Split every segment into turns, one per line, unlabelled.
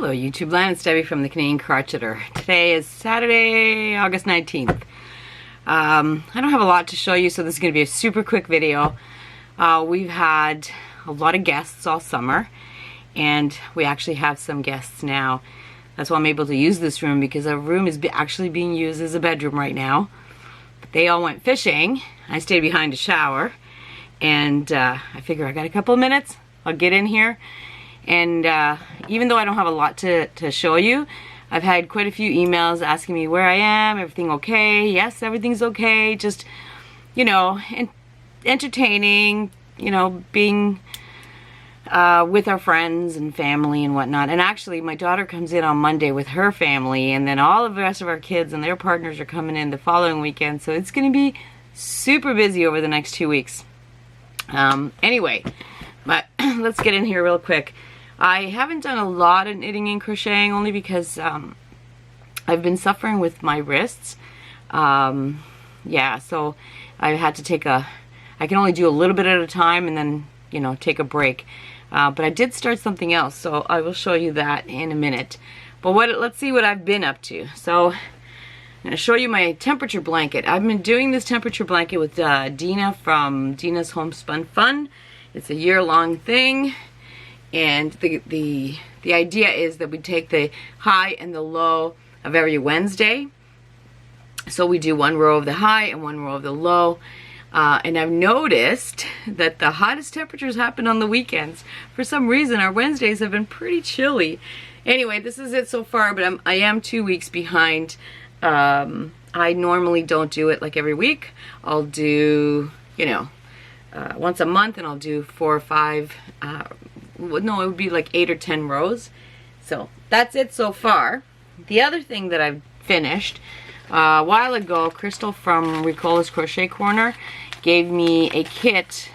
Hello YouTube land, it's Debbie from the Canadian Crocheter. Today is Saturday, August 19th. I don't have a lot to show you, so this is going to be a super quick video. We've had a lot of guests all summer, and we actually have some guests now. That's why I'm able to use this room, because our room is actually being used as a bedroom right now. But they all went fishing. I stayed behind to shower, and I figure I got a couple of minutes. I'll get in here. And even though I don't have a lot to show you, I've had quite a few emails asking me where I am, everything okay? Yes, everything's okay. Just, you know, entertaining, you know, being with our friends and family and whatnot. And actually, my daughter comes in on Monday with her family, and then all of the rest of our kids and their partners are coming in the following weekend. So it's going to be super busy over the next 2 weeks. Anyway, but let's get in here real quick. I haven't done a lot of knitting and crocheting, only because I've been suffering with my wrists. Yeah, so I had to take I can only do a little bit at a time and then, you know, take a break. But I did start something else, so I will show you that in a minute. But let's see what I've been up to. So I'm going to show you my temperature blanket. I've been doing this temperature blanket with Dina from Dina's Homespun Fun. It's a year-long thing. And the idea is that we take the high and the low of every Wednesday. So we do one row of the high and one row of the low. And I've noticed that the hottest temperatures happen on the weekends. For some reason, our Wednesdays have been pretty chilly. Anyway, this is it so far, but I am 2 weeks behind. I normally don't do it like every week. I'll do, you know, once a month, and I'll do 4 or 5 no, it would be like 8 or 10 rows. So that's it so far. The other thing that I've finished a while ago, Crystal from Ricola's Crochet Corner gave me a kit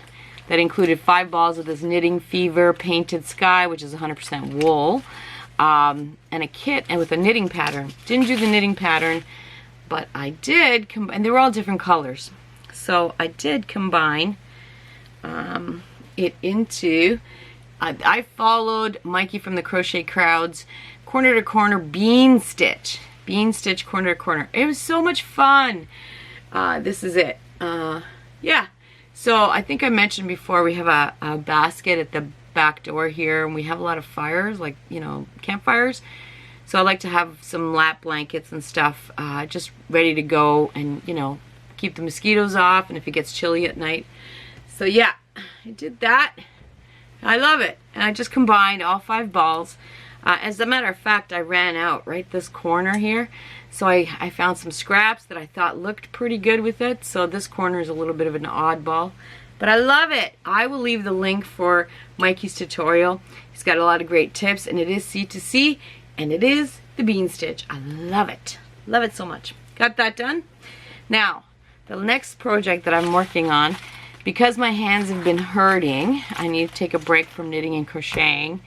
that included 5 balls of this Knitting Fever Painted Sky, which is 100% wool, and a kit and with a knitting pattern. Didn't do the knitting pattern, but I did and they were all different colors. So I did combine it into I followed Mikey from the Crochet Crowd's corner to corner bean stitch corner to corner. It was so much fun. This is it. Yeah, so I think I mentioned before, we have a basket at the back door here, and we have a lot of fires, like, you know, campfires. So I like to have some lap blankets and stuff just ready to go, and, you know, keep the mosquitoes off, and if it gets chilly at night. So yeah, I did that. I love it. And I just combined all 5 balls. As a matter of fact, I ran out right this corner here. So I found some scraps that I thought looked pretty good with it. So this corner is a little bit of an oddball. But I love it. I will leave the link for Mikey's tutorial. He's got a lot of great tips, and it is C2C, and it is the bean stitch. I love it. Love it so much. Got that done. Now, the next project that I'm working on, because my hands have been hurting, I need to take a break from knitting and crocheting,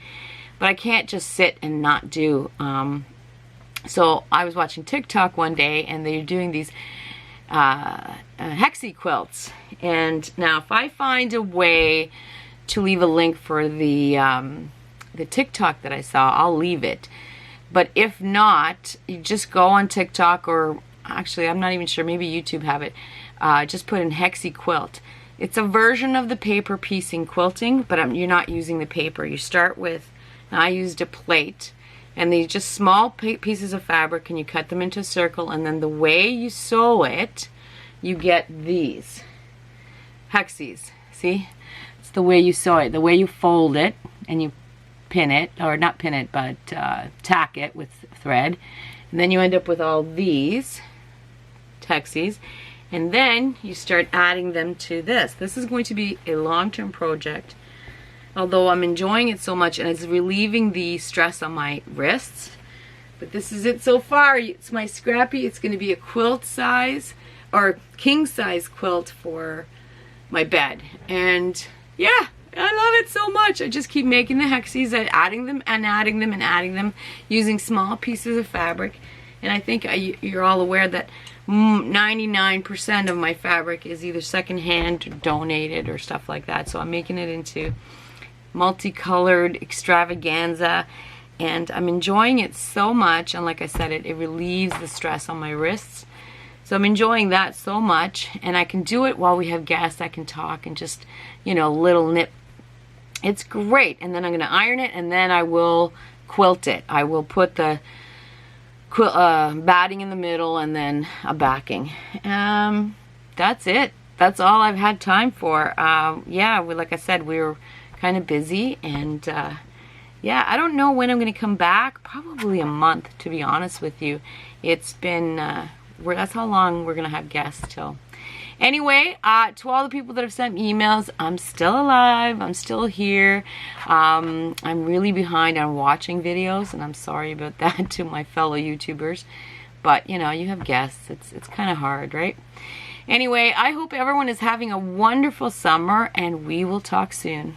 but I can't just sit and not do. So I was watching TikTok one day, and they're doing these Hexi quilts. And now if I find a way to leave a link for the TikTok that I saw, I'll leave it. But if not, you just go on TikTok, or actually I'm not even sure, maybe YouTube have it. Just put in Hexi quilt. It's a version of the paper piecing quilting, but you're not using the paper. You start with, I used a plate, and these just small pieces of fabric, and you cut them into a circle, and then the way you sew it, you get these Hexis. See? It's the way you sew it, the way you fold it, and you pin it, or not pin it, but tack it with thread. And then you end up with all these Hexis. And then you start adding them to this. This is going to be a long-term project. Although I'm enjoying it so much, and it's relieving the stress on my wrists. But this is it so far. It's my scrappy. It's going to be a quilt size, or king size quilt for my bed. And yeah, I love it so much. I just keep making the Hexis, adding them and adding them and adding them, using small pieces of fabric. And I think you're all aware that 99% of my fabric is either secondhand or donated or stuff like that. So I'm making it into multicolored extravaganza. and I'm enjoying it so much. And like I said, it relieves the stress on my wrists. So I'm enjoying that so much, and I can do it while we have guests. I can talk and just, you know, little nip. It's great. And then I'm going to iron it, and then I will quilt it. I will put the batting in the middle and then a backing. That's it. That's all I've had time for. Yeah, like I said, we were kind of busy, and yeah, I don't know when I'm going to come back. Probably a month, to be honest with you. It's been, that's how long we're going to have guests till. Anyway, to all the people that have sent me emails, I'm still alive. I'm still here. I'm really behind on watching videos, and I'm sorry about that to my fellow YouTubers. But, you know, you have guests. It's kind of hard, right? Anyway, I hope everyone is having a wonderful summer, and we will talk soon.